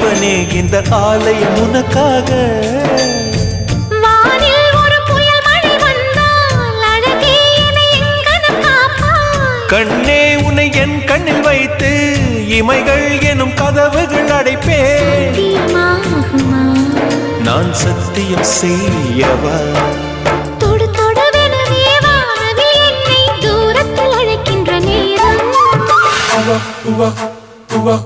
இறைவனே இந்த ஆலயம் உனக்காக. வானில் ஒரு புயல் மழை வந்தால் அழகே என்னை எங்கனம் காப்பாய். கண்ணே உன்னை என் கண்ணில் வைத்து இமைகள் எனும் கதவுகள் அடைப்பேன். சத்தியமாகுமா? நான் சத்தியம் செய்யவா? தொடு தொடுவெனவே வானவில் என்னை தூரத்தில் அழைக்கின்ற நேரம். Uva,